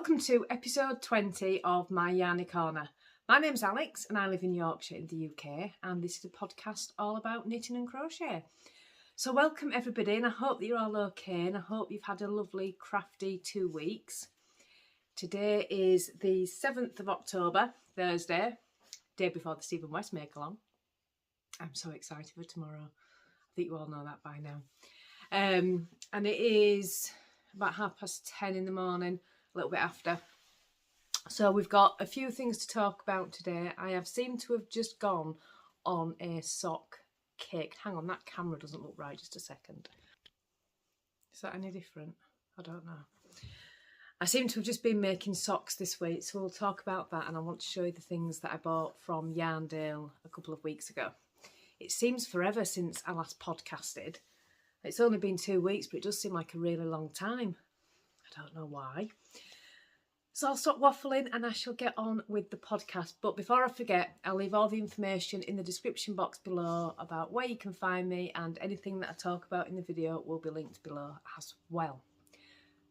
Welcome to episode 20 of my Yarny Corner. My name's Alex and I live in Yorkshire in the UK, and this is a podcast all about knitting and crochet. So welcome everybody, and I hope that you're all okay, and I hope you've had a lovely crafty 2 weeks. Today is the 7th of October, Thursday, day before the Stephen West make-along. I'm so excited for tomorrow. I think you all know that by now. And it is about 10:30 in the morning, a little bit after. So we've got a few things to talk about today. I have seemed to have just gone on a sock kick. Hang on, that camera doesn't look right, just a second. Is that any different? I don't know. I seem to have just been making socks this week, so we'll talk about that, and I want to show you the things that I bought from Yarndale a couple of weeks ago. It seems forever since I last podcasted. It's only been 2 weeks, but it does seem like a really long time. I don't know why. So I'll stop waffling and I shall get on with the podcast. But before I forget, I'll leave all the information in the description box below about where you can find me, and anything that I talk about in the video will be linked below as well.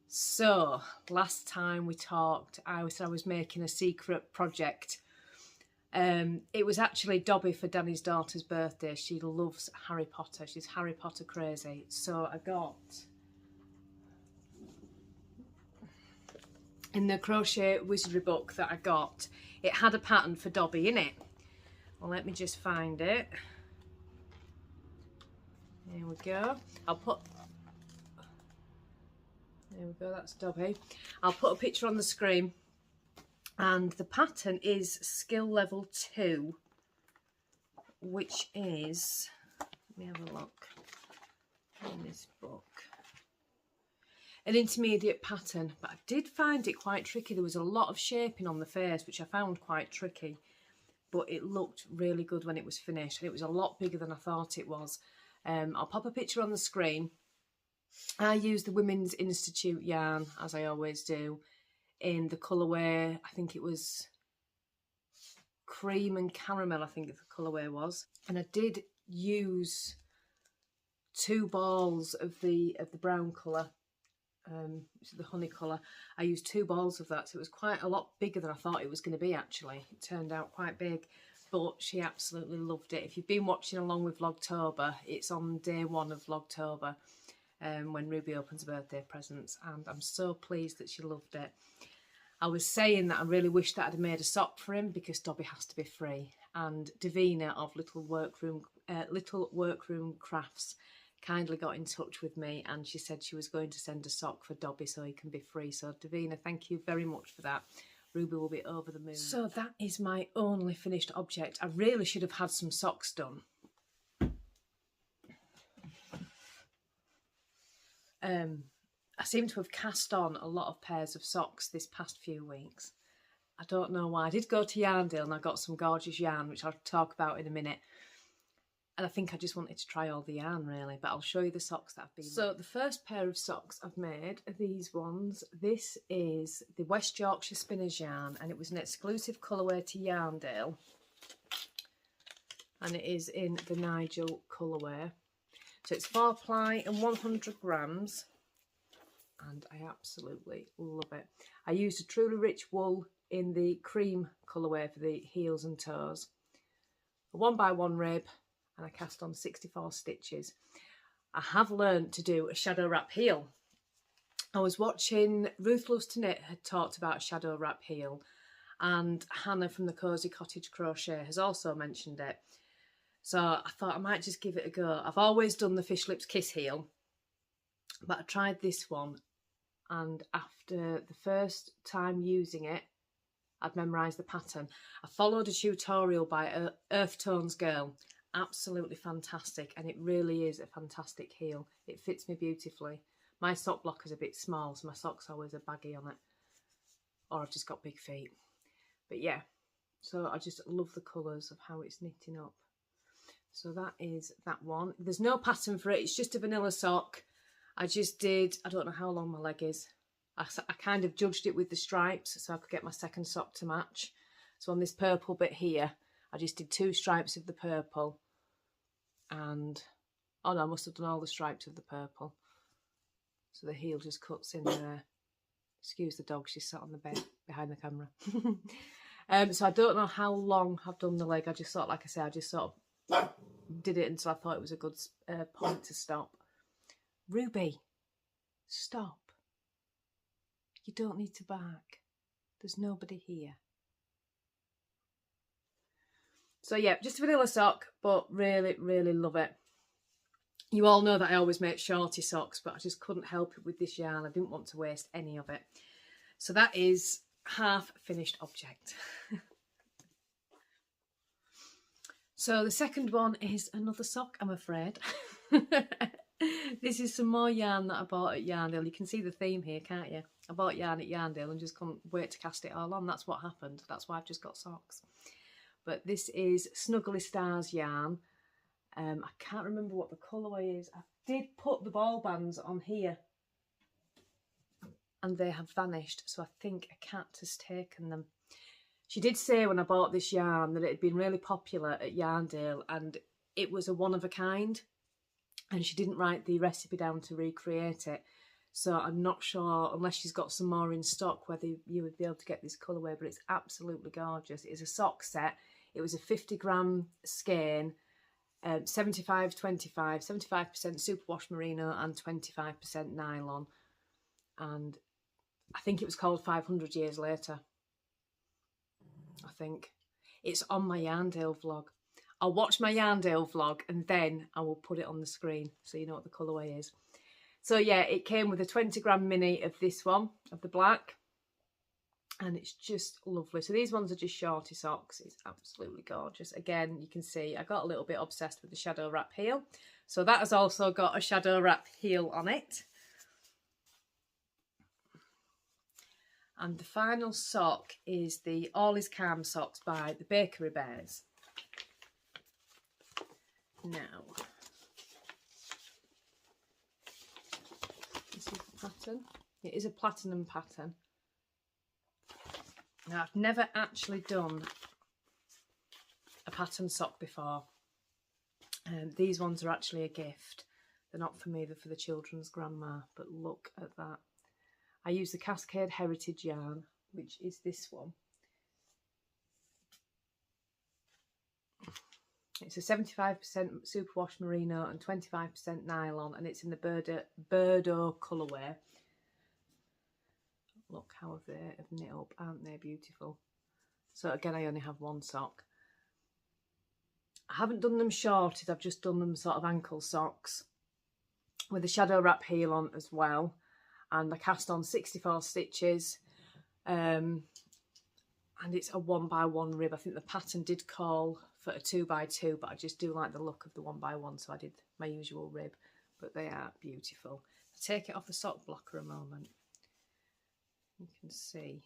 So last time we talked, I said I was making a secret project. It was actually Dobby for Danny's daughter's birthday. She loves Harry Potter. She's Harry Potter crazy. So I got, in the crochet wizardry book that I got, it had a pattern for Dobby in it. Well, let me just find it. There we go. There we go, that's Dobby. I'll put a picture on the screen. And the pattern is skill level 2, which is, let me have a look in this book, an intermediate pattern. But I did find it quite tricky. There was a lot of shaping on the face, which I found quite tricky, but it looked really good when it was finished, and it was a lot bigger than I thought it was. I'll pop a picture on the screen. I use the Women's Institute yarn, as I always do, in the colourway, I think it was cream and caramel, I think the colourway was. And I did use 2 balls of the brown colour, which is the honey colour. I used 2 balls of that, so it was quite a lot bigger than I thought it was going to be actually. It turned out quite big, but she absolutely loved it. If you've been watching along with Vlogtober, it's on day 1 of Vlogtober, when Ruby opens birthday presents, and I'm so pleased that she loved it. I was saying that I really wish that I'd made a sock for him, because Dobby has to be free, and Davina of Little Workroom Crafts kindly got in touch with me, and she said she was going to send a sock for Dobby so he can be free. So Davina, thank you very much for that. Ruby will be over the moon. So that is my only finished object. I really should have had some socks done. I seem to have cast on a lot of pairs of socks this past few weeks. I don't know why. I did go to Yarndale and I got some gorgeous yarn, which I'll talk about in a minute. And I think I just wanted to try all the yarn really, but I'll show you the socks that I've been. So the first pair of socks I've made are these ones. This is the West Yorkshire Spinners yarn, and it was an exclusive colourway to Yarndale. And it is in the Nigel colourway. So it's 4 ply and 100 grams. And I absolutely love it. I used a truly rich wool in the cream colourway for the heels and toes. A 1x1 rib, and I cast on 64 stitches. I have learned to do a shadow wrap heel. I was watching Ruth Loves to Knit had talked about shadow wrap heel, and Hannah from the Cozy Cottage Crochet has also mentioned it. So I thought I might just give it a go. I've always done the Fish Lips Kiss heel, but I tried this one, and after the first time using it, I'd memorised the pattern. I followed a tutorial by Earth Tones Girl. Absolutely fantastic, and it really is a fantastic heel. It fits me beautifully. My sock block is a bit small, so my socks always are baggy on it, or I've just got big feet. But yeah, so I just love the colours of how it's knitting up. So that is that one. There's no pattern for it, it's just a vanilla sock. I just did, I don't know how long my leg is. I kind of judged it with the stripes so I could get my second sock to match. So on this purple bit here, I just did 2 stripes of the purple, and, oh no, I must have done all the stripes of the purple. So the heel just cuts in there. Excuse the dog, she's sat on the bed behind the camera. So I don't know how long I've done the leg. I just sort of, like I said, I just sort of did it until I thought it was a good point to stop. Ruby, stop. You don't need to bark. There's nobody here. So yeah, just a vanilla sock, but really, really love it. You all know that I always make shorty socks, but I just couldn't help it with this yarn. I didn't want to waste any of it. So that is half finished object. So the second one is another sock, I'm afraid. This is some more yarn that I bought at Yarndale. You can see the theme here, can't you? I bought yarn at Yarndale and just couldn't wait to cast it all on. That's what happened. That's why I've just got socks. But this is Snuggly Stars yarn. I can't remember what the colourway is. I did put the ball bands on here and they have vanished, so I think a cat has taken them. She did say when I bought this yarn that it had been really popular at Yarndale and it was a one of a kind, and she didn't write the recipe down to recreate it, so I'm not sure, unless she's got some more in stock, whether you would be able to get this colourway, but it's absolutely gorgeous. It is a sock set. It was a 50-gram skein, 75-25, 75% superwash merino and 25% nylon, and I think it was called 500 Years Later. I think it's on my Yarndale vlog. I'll watch my Yarndale vlog and then I will put it on the screen so you know what the colourway is. So yeah, it came with a 20-gram mini of this one, of the black, and it's just lovely. So these ones are just shorty socks. It's absolutely gorgeous. Again, you can see I got a little bit obsessed with the shadow wrap heel, so that has also got a shadow wrap heel on it. And the final sock is the All Is Calm socks by the Bakery Bears. Now, this is the pattern. It is a platinum pattern. Now, I've never actually done a pattern sock before. These ones are actually a gift. They're not for me, they're for the children's grandma, but look at that. I use the Cascade Heritage yarn, which is this one. It's a 75% superwash merino and 25% nylon, and it's in the Bordeaux colourway. Look how they have knit up, aren't they beautiful? So again, I only have one sock. I haven't done them shorted, I've just done them sort of ankle socks with a shadow wrap heel on as well. And I cast on 64 stitches, and it's a 1x1 rib. I think the pattern did call for a 2x2, but I just do like the look of the 1x1, so I did my usual rib, but they are beautiful. I'll take it off the sock blocker a moment. You can see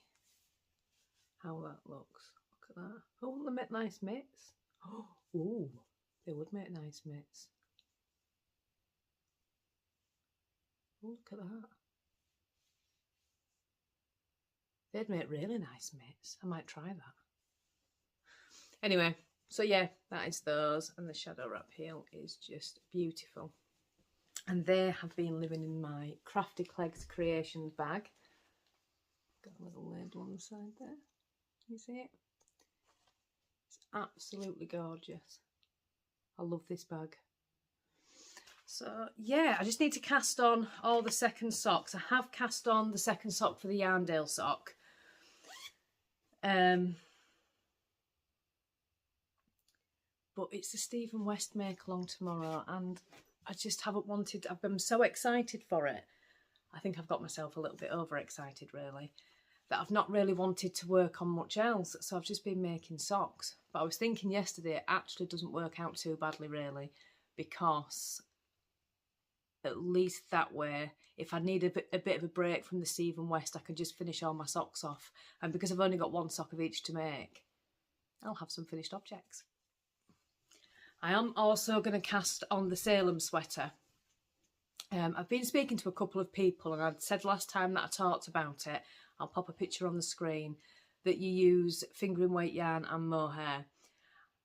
how that looks. Look at that. Oh, wouldn't they make nice mitts? Oh, ooh, they would make nice mitts. Oh, look at that. They'd make really nice mitts. I might try that. Anyway, so yeah, that is those, and the shadow wrap heel is just beautiful. And they have been living in my Crafty Clegg's Creations bag. Got a little label on the side there. You see it? It's absolutely gorgeous. I love this bag. So yeah, I just need to cast on all the second socks. I have cast on the second sock for the Yarndale sock. But it's the Stephen West make along tomorrow, and I just haven't wanted, I've been so excited for it. I think I've got myself a little bit overexcited really, that I've not really wanted to work on much else, so I've just been making socks. But I was thinking yesterday it actually doesn't work out too badly really, because at least that way, if I need a bit of a break from the Stephen West, I can just finish all my socks off. And because I've only got one sock of each to make, I'll have some finished objects. I am also going to cast on the Salem Sweater. I've been speaking to a couple of people, and I'd said last time that I talked about it, I'll pop a picture on the screen, that you use fingering weight yarn and mohair.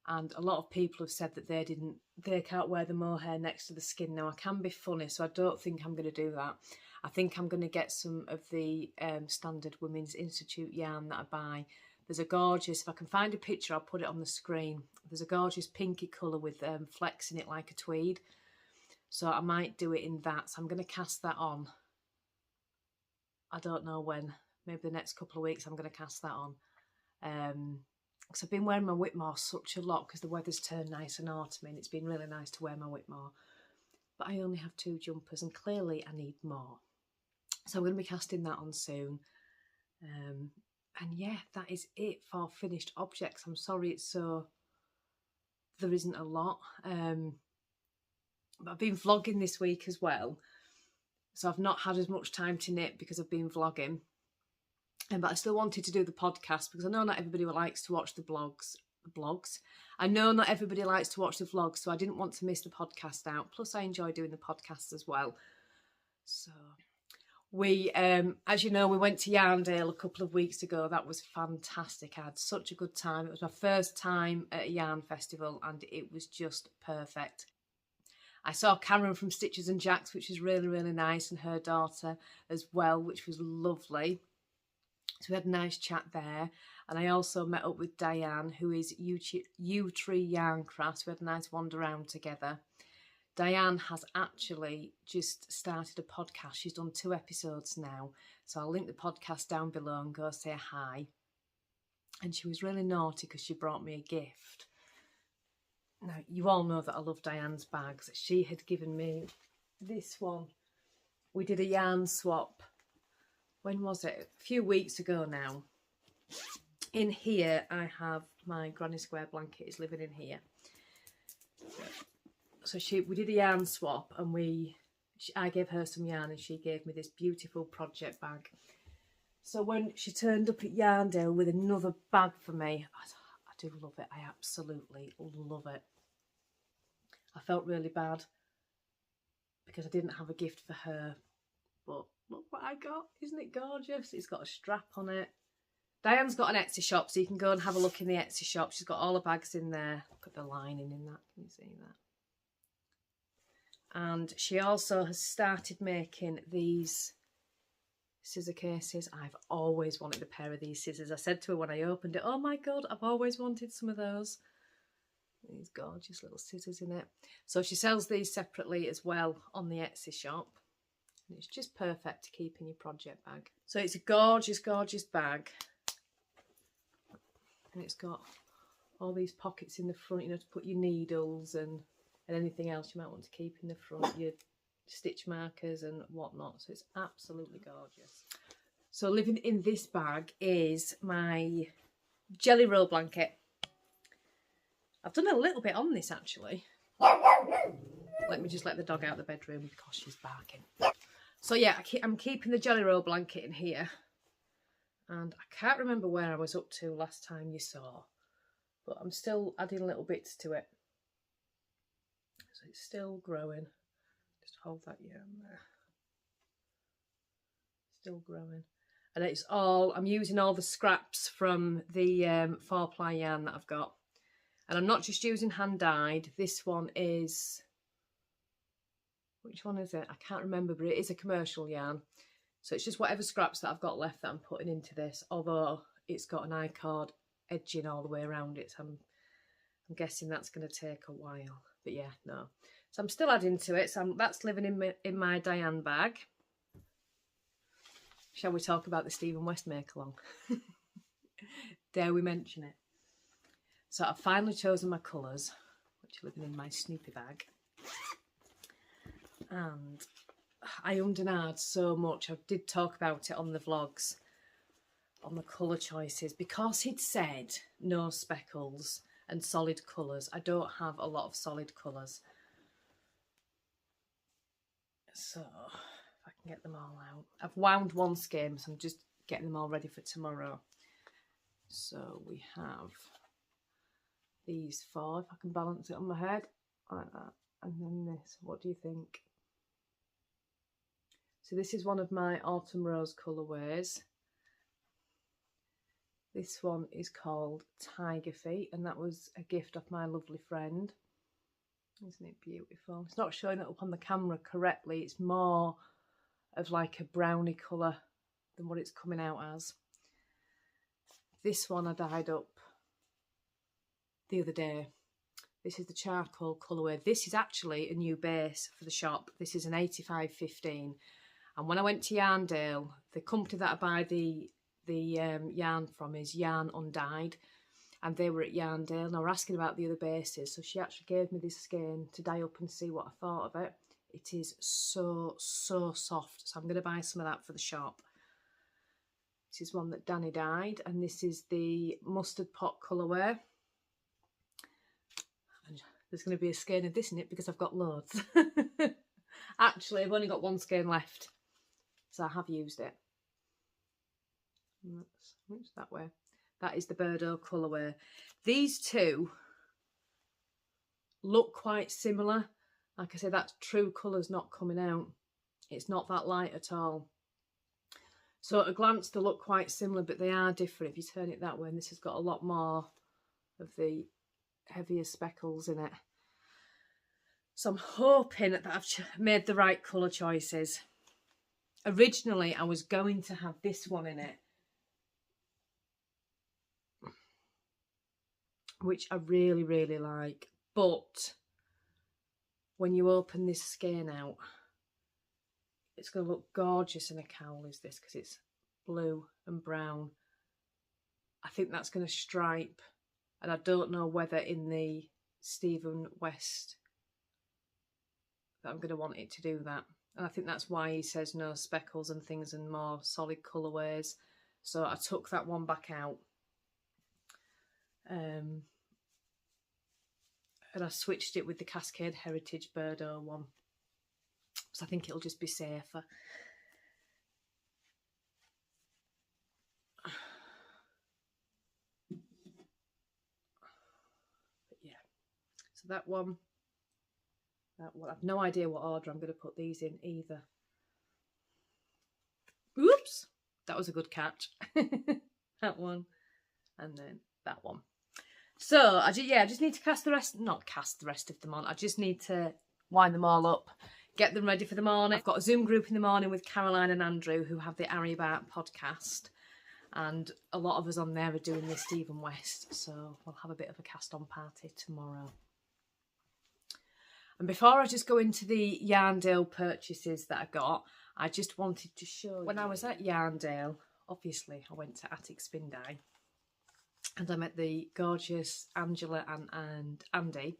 and a lot of people have said that they can't wear the mohair next to the skin. Now, I can be funny, so I don't think I'm going to do that. I think I'm going to get some of the standard Women's Institute yarn that I buy. There's a gorgeous, if I can find a picture, I'll put it on the screen. There's a gorgeous pinky colour with flecks in it like a tweed. So I might do it in that. So I'm going to cast that on. I don't know when. Maybe the next couple of weeks I'm going to cast that on. Because I've been wearing my Whitmore such a lot because the weather's turned nice and autumny, and it's been really nice to wear my Whitmore. But I only have 2 jumpers, and clearly I need more. So I'm going to be casting that on soon. And yeah, that is it for finished objects. I'm sorry there isn't a lot. But I've been vlogging this week as well. So I've not had as much time to knit because I've been vlogging. But I still wanted to do the podcast because I know not everybody likes to watch the blogs. I know not everybody likes to watch the vlogs, so I didn't want to miss the podcast out. Plus, I enjoy doing the podcast as well. So we, as you know, we went to Yarndale a couple of weeks ago. That was fantastic. I had such a good time. It was my first time at a yarn festival, and it was just perfect. I saw Karen from Stitches and Jacks, which was really, really nice, and her daughter as well, which was lovely. So we had a nice chat there. And I also met up with Dianne, who is Yewtree Yarn Crafts. We had a nice wander around together. Dianne has actually just started a podcast. She's done 2 episodes now. So I'll link the podcast down below and go say hi. And she was really naughty because she brought me a gift. Now, you all know that I love Dianne's bags. She had given me this one. We did a yarn swap. When was it? A few weeks ago now. In here, I have my granny square blanket is living in here. So we did a yarn swap, and I gave her some yarn and she gave me this beautiful project bag. So when she turned up at Yarndale with another bag for me, I do love it. I absolutely love it. I felt really bad because I didn't have a gift for her, but look what I got. Isn't it gorgeous? It's got a strap on it. Diane's got an Etsy shop, so you can go and have a look in the Etsy shop. She's got all the bags in there. Look at the lining in that. Can you see that? And she also has started making these scissor cases. I've always wanted a pair of these scissors. I said to her when I opened it, oh my God, I've always wanted some of those. These gorgeous little scissors in it. So she sells these separately as well on the Etsy shop. And it's just perfect to keep in your project bag. So it's a gorgeous, gorgeous bag. And it's got all these pockets in the front, you know, to put your needles and anything else you might want to keep in the front, your stitch markers and whatnot. So it's absolutely gorgeous. So living in this bag is my jelly roll blanket. I've done a little bit on this actually. Let me just let the dog out of the bedroom because she's barking. So yeah, I'm keeping the jelly roll blanket in here. And I can't remember where I was up to last time you saw, but I'm still adding little bits to it. So it's still growing. Just hold that yarn there. Still growing. And it's all, I'm using all the scraps from the 4-ply yarn that I've got. And I'm not just using hand dyed. This one is, which one is it? I can't remember, but it is a commercial yarn. So it's just whatever scraps that I've got left that I'm putting into this, although it's got an I-cord edging all the way around it. So I'm guessing that's going to take a while. But yeah, no. So I'm still adding to it. So that's living in my Dianne bag. Shall we talk about the Stephen West make-along? Dare we mention it? So I've finally chosen my colours, which are living in my Snoopy bag. And I ummed and ahed so much. I did talk about it on the vlogs, on the colour choices, because he'd said no speckles and solid colours. I don't have a lot of solid colours. So, if I can get them all out. I've wound one skein, so I'm just getting them all ready for tomorrow. So we have these 4, if I can balance it on my head, like that. And then this, what do you think? So this is one of my Autumn Rose colourways. This one is called Tiger Feet, and that was a gift of my lovely friend. Isn't it beautiful? It's not showing it up on the camera correctly. It's more of like a brownie colour than what it's coming out as. This one I dyed up the other day. This is the charcoal colourway. This is actually a new base for the shop. This is an 8515. And when I went to Yarndale, the company that I buy the yarn from is Yarn Undyed, and they were at Yarndale, and I was asking about the other bases, so she actually gave me this skein to dye up and see what I thought of it. It is so soft, so I'm going to buy some of that for the shop. This is one that Danny dyed, and this is the mustard pot colourway. And there's going to be a skein of this in it because I've got loads. Actually, I've only got one skein left, so I have used it. Which that way. That is the Bordeaux colourway. These two look quite similar. Like I said, that true colour's not coming out. It's not that light at all. So at a glance they look quite similar, but they are different if you turn it that way, and this has got a lot more of the heavier speckles in it. So I'm hoping that I've made the right colour choices. Originally I was going to have this one in it, which I really like, but when you open this skein out, it's going to look gorgeous in a cowl, is this, because it's blue and brown. I think that's going to stripe, and I don't know whether in the Stephen West that I'm going to want it to do that. And I think that's why he says no speckles and things and more solid colourways. So I took that one back out. And I switched it with the Cascade Heritage Bordeaux one. So I think it'll just be safer. But yeah, so that one, I've no idea what order I'm going to put these in either. Oops, that was a good catch. That one, and then that one. So I just need to cast the rest, not cast the rest of them on. I just need to wind them all up, get them ready for the morning. I've got a Zoom group in the morning with Caroline and Andrew, who have the Ari Bart podcast, and a lot of us on there are doing the Stephen West, so we'll have a bit of a cast on party tomorrow. And before I just go into the Yarndale purchases that I got, I just wanted to show you. When I was at Yarndale, obviously I went to Attic Spin Dye, and I met the gorgeous Angela and Andy,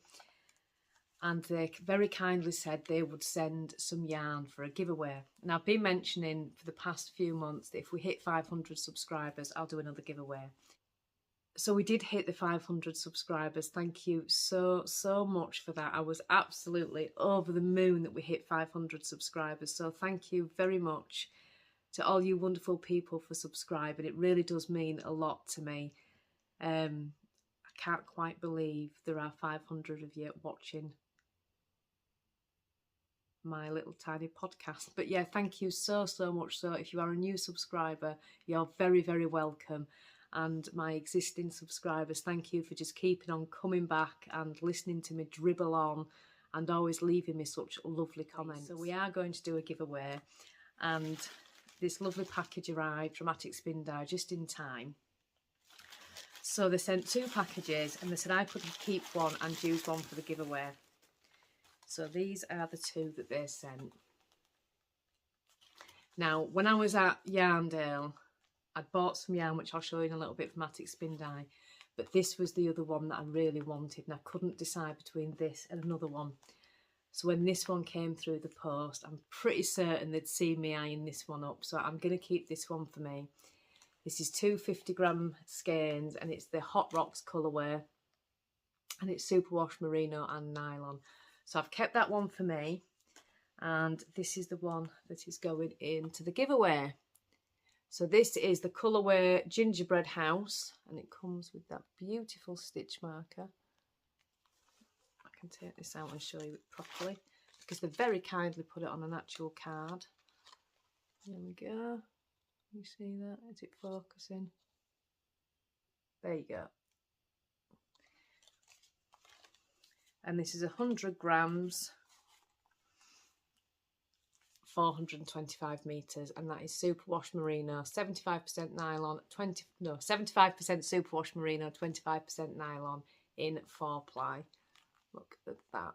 and they very kindly said they would send some yarn for a giveaway. And I've been mentioning for the past few months that if we hit 500 subscribers, I'll do another giveaway. So we did hit the 500 subscribers. Thank you so much for that. I was absolutely over the moon that we hit 500 subscribers. So thank you very much to all you wonderful people for subscribing. It really does mean a lot to me. I can't quite believe there are 500 of you watching my little tiny podcast. But yeah, thank you so much. So if you are a new subscriber, you're very welcome. And my existing subscribers, thank you for just keeping on coming back and listening to me dribble on and always leaving me such lovely comments. So we are going to do a giveaway, and this lovely package arrived from Attic Spin Dye just in time. So they sent 2 packages, and they said I could keep one and use one for the giveaway. So these are the 2 that they sent. Now, when I was at Yarndale, I'd bought some yarn, which I'll show you in a little bit, from Attic Spin Dye, but this was the other one that I really wanted, and I couldn't decide between this and another one. So when this one came through the post, I'm pretty certain they'd seen me eyeing this one up, so I'm going to keep this one for me. This is 2 50-gram skeins, and it's the Hot Rocks colourway, and it's superwash merino and nylon. So I've kept that one for me, and this is the one that is going into the giveaway. So this is the colourway Gingerbread House, and it comes with that beautiful stitch marker. I can take this out and show you it properly, because they very kindly put it on an actual card. There we go. You see that? Is it focusing? There you go. And this is 100 grams, 425 meters, and that is superwash merino, 75% nylon, 75% superwash merino, 25% nylon in 4-ply. Look at that.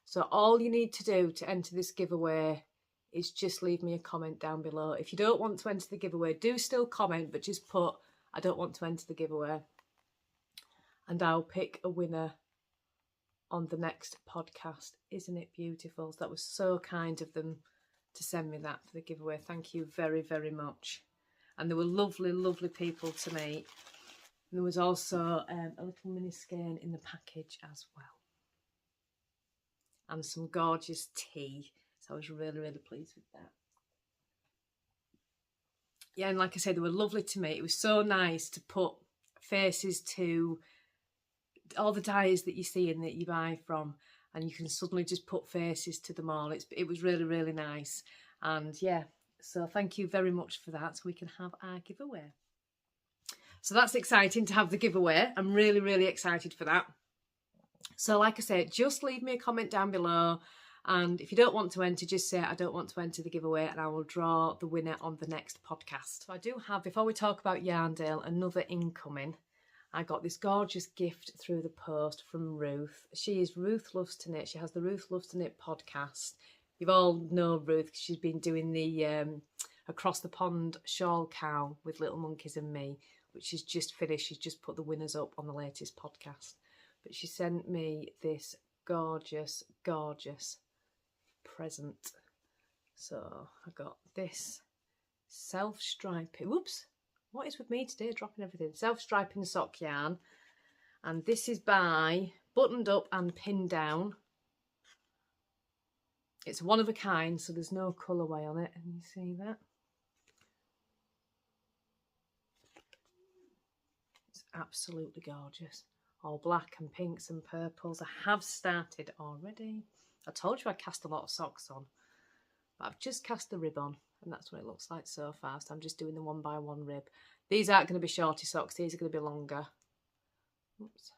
So all you need to do to enter this giveaway is just leave me a comment down below. If you don't want to enter the giveaway, do still comment, but just put, I don't want to enter the giveaway. And I'll pick a winner on the next podcast. Isn't it beautiful? So that was so kind of them to send me that for the giveaway. Thank you very, very much. And they were lovely, lovely people to meet. And there was also a little mini skein in the package as well. And some gorgeous tea. So I was really, really pleased with that. Yeah, and like I said, they were lovely to meet. It was so nice to put faces to all the dyes that you see and that you buy from, and you can suddenly just put faces to them all. It was really, really nice. And yeah, so thank you very much for that, so we can have our giveaway. So that's exciting to have the giveaway. I'm really, really excited for that. So like I said, just leave me a comment down below, and if you don't want to enter, just say I don't want to enter the giveaway, and I will draw the winner on the next podcast. So I do have, before we talk about Yarndale, another incoming. I got this gorgeous gift through the post from Ruth. She is Ruth Loves to Knit. She has the Ruth Loves to Knit podcast. You've all know Ruth, because she's been doing the Across the Pond Shawl Cow with Little Monkeys and Me, which she's just finished. She's just put the winners up on the latest podcast. But she sent me this gorgeous, gorgeous present. So I got this self-striping, whoops, what is with me today, dropping everything, self-striping sock yarn, and this is by Buttoned Up and Pinned Down. It's one of a kind, so there's no colourway on it, and you see that? It's absolutely gorgeous. All black and pinks and purples. I have started already. I told you I cast a lot of socks on, but I've just cast the rib on, and that's what it looks like so far. So I'm just doing the 1x1 rib. These aren't going to be shorty socks, these are going to be longer. Oops.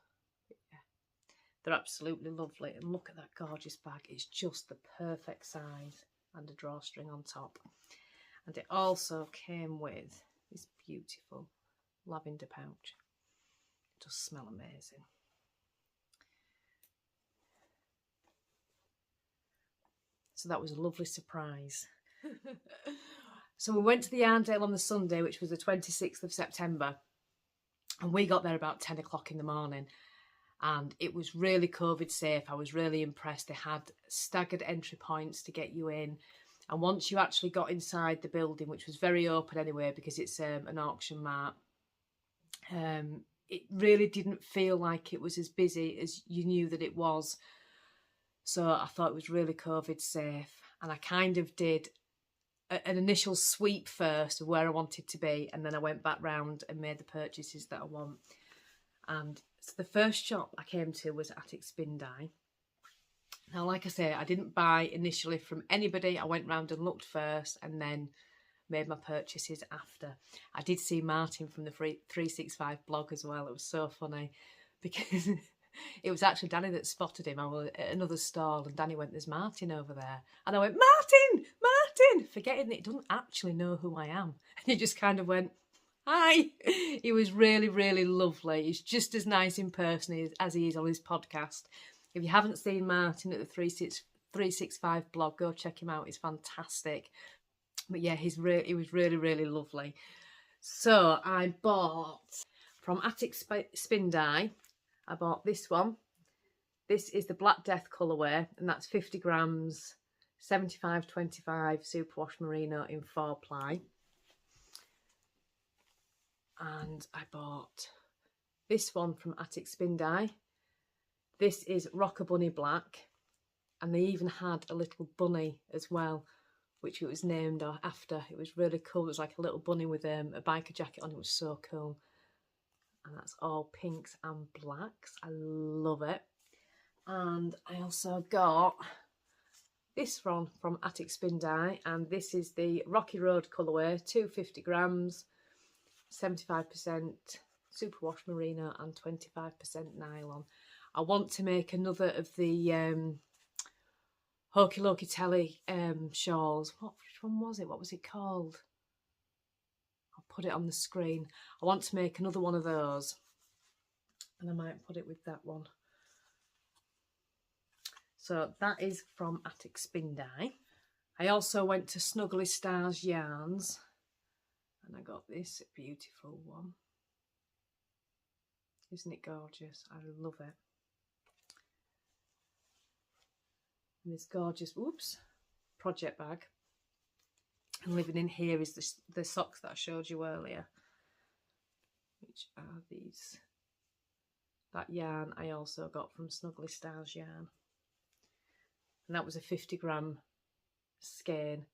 Yeah. They're absolutely lovely, and look at that gorgeous bag. It's just the perfect size, and a drawstring on top. And it also came with this beautiful lavender pouch. It does smell amazing. So that was a lovely surprise. So we went to the Yarndale on the Sunday, which was the 26th of September. And we got there about 10 o'clock in the morning. And it was really COVID safe. I was really impressed. They had staggered entry points to get you in. And once you actually got inside the building, which was very open anyway, because it's an auction mart, it really didn't feel like it was as busy as you knew that it was. So I thought it was really COVID safe. And I kind of did an initial sweep first of where I wanted to be, and then I went back round and made the purchases that I want. And so the first shop I came to was Attic Spin Dye. Now, like I say, I didn't buy initially from anybody. I went round and looked first, and then made my purchases after. I did see Martin from the 365 blog as well. It was so funny, because it was actually Danny that spotted him. I was at another stall, and Danny went, "There's Martin over there." And I went, "Martin, Martin," forgetting that he doesn't actually know who I am. And he just kind of went, "Hi." He was really, really lovely. He's just as nice in person as he is on his podcast. If you haven't seen Martin at the 365 blog, go check him out. It's fantastic. But yeah, he was really, really lovely. So I bought from Attic Spin Dye, I bought this one. This is the Black Death colourway, and that's 50 grams, 75-25 superwash merino in 4-ply. And I bought this one from Attic Spin Dye. This is Rocker Bunny Black, and they even had a little bunny as well, which it was named after. It was really cool. It was like a little bunny with a biker jacket on. It was so cool. And that's all pinks and blacks. I love it. And I also got this one from Attic Spin Dye, and this is the Rocky Road colourway, 250 grams, 75% superwash merino and 25% nylon. I want to make another of the Hokey Lokey Telly shawls. Which one was it? What was it called? I'll put it on the screen. I want to make another one of those, and I might put it with that one. So that is from Attic Spin Dye. I also went to Snuggly Stars Yarns, and I got this beautiful one. Isn't it gorgeous? I love it. And this gorgeous, oops, project bag. And living in here is the socks that I showed you earlier, which are these. That yarn I also got from Snuggly Stars Yarn. And that was a 50-gram skein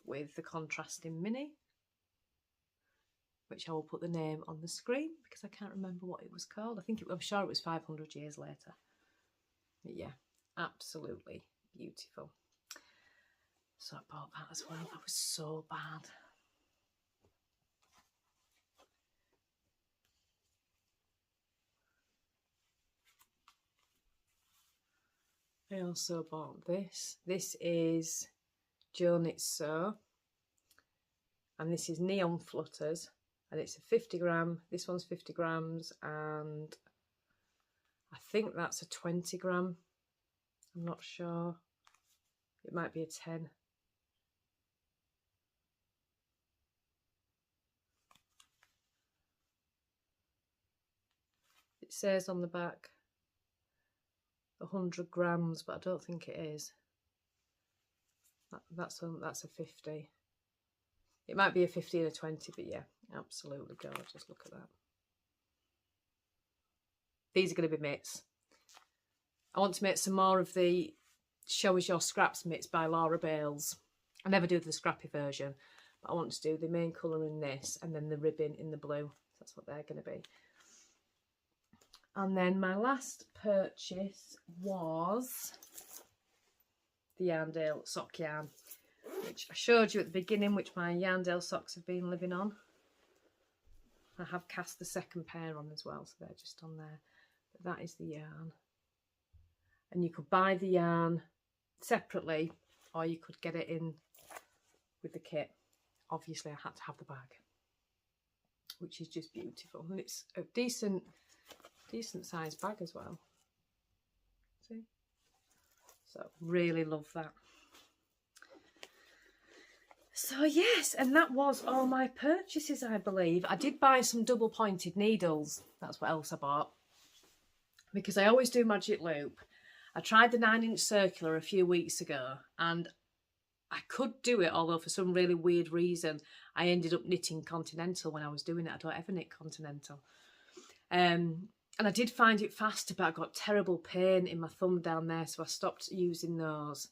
with the contrasting mini, which I will put the name on the screen because I can't remember what it was called. I'm sure it was 500 years later. But yeah, absolutely beautiful. So I bought that as well. That was so bad. I also bought this. This is Joe Knits Sew, and this is Neon Flutters, and it's a 50-gram. This one's 50 grams, and I think that's a 20-gram. I'm not sure. It might be a 10. It says on the back 100 grams, but I don't think it is. That's a 50. It might be a 50 and a 20, but yeah, absolutely gorgeous. Look at that. These are going to be mitts. I want to make some more of the Show Us Your Scraps mitts by Laura Bales. I never do the scrappy version, but I want to do the main colour in this and then the ribbon in the blue. That's what they're going to be. And then my last purchase was the Yarndale sock yarn, which I showed you at the beginning, which my Yarndale socks have been living on. I have cast the second pair on as well, so they're just on there. But that is the yarn. And you could buy the yarn separately, or you could get it in with the kit. Obviously, I had to have the bag, which is just beautiful. And it's a decent sized bag as well. See? So really love that. So yes, and that was all my purchases, I believe. I did buy some double pointed needles. That's what else I bought, because I always do magic loop. I tried the 9-inch circular a few weeks ago and I could do it, although for some really weird reason I ended up knitting continental when I was doing it. I don't ever knit continental. And I did find it faster, but I got terrible pain in my thumb down there, so I stopped using those.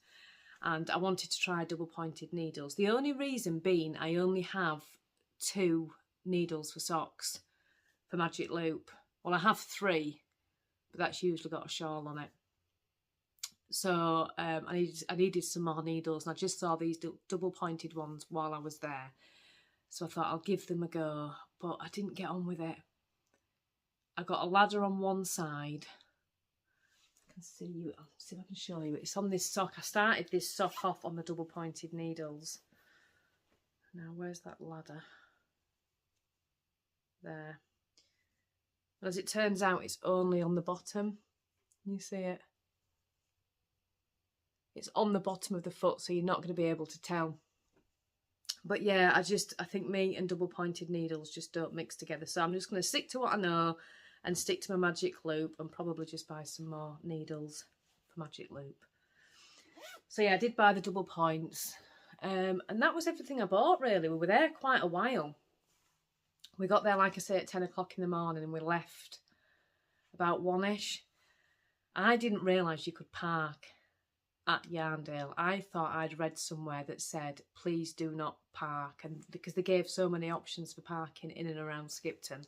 And I wanted to try double pointed needles. The only reason being I only have 2 needles for socks for magic loop. Well, I have 3, but that's usually got a shawl on it. So I needed some more needles, and I just saw these double pointed ones while I was there. So I thought I'll give them a go, but I didn't get on with it. I got a ladder on one side. I can see I'll see if I can show you. It's on this sock. I started this sock off on the double pointed needles. Now where's that ladder? There. And as it turns out, it's only on the bottom. Can you see it? It's on the bottom of the foot, so you're not going to be able to tell. But yeah, I think me and double pointed needles just don't mix together. So I'm just going to stick to what I know and stick to my magic loop, and probably just buy some more needles for magic loop. So yeah, I did buy the double points. And that was everything I bought, really. We were there quite a while. We got there, like I say, at 10 o'clock in the morning, and we left about 1-ish. I didn't realise you could park at Yarndale. I thought I'd read somewhere that said, please do not park, and because they gave so many options for parking in and around Skipton.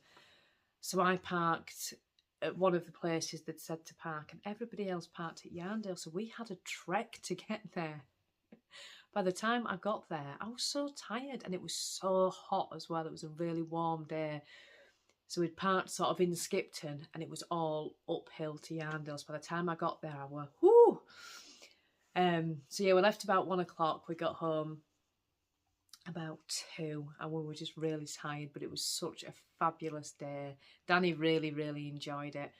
So I parked at one of the places that said to park, and everybody else parked at Yarndale. So we had a trek to get there by the time I got there, I was so tired, and it was so hot as well. It was a really warm day. So we'd parked sort of in Skipton, and it was all uphill to Yarndale. So by the time I got there, I was, whoo! So yeah, we left about 1 o'clock. We got home about 2, and we were just really tired, but it was such a fabulous day. Danny really, really enjoyed it.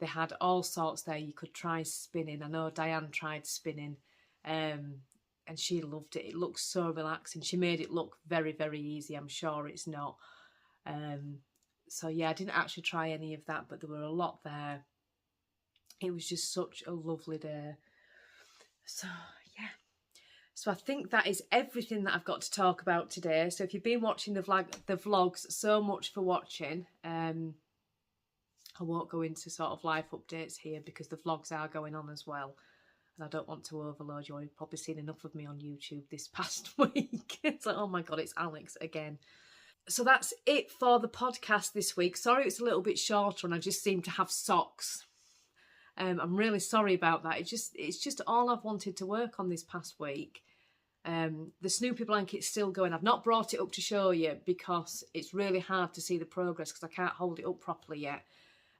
They had all sorts there. You could try spinning. I know Dianne tried spinning, and she loved it. It looks so relaxing. She made it look very, very easy. I'm sure it's not. So yeah, I didn't actually try any of that, but there were a lot there. It was just such a lovely day. So yeah. So I think that is everything that I've got to talk about today. So if you've been watching the vlogs, so much for watching. I won't go into sort of life updates here because the vlogs are going on as well. And I don't want to overload you. You've probably seen enough of me on YouTube this past week. It's like, oh my God, it's Alex again. So that's it for the podcast this week. Sorry it's a little bit shorter and I just seem to have socks. I'm really sorry about that. It's just all I've wanted to work on this past week. The Snoopy blanket's still going. I've not brought it up to show you because it's really hard to see the progress because I can't hold it up properly yet.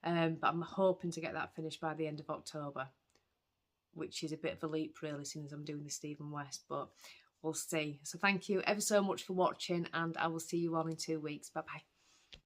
But I'm hoping to get that finished by the end of October, which is a bit of a leap really since I'm doing the Stephen West, but we'll see. So thank you ever so much for watching, and I will see you all in 2 weeks. Bye bye.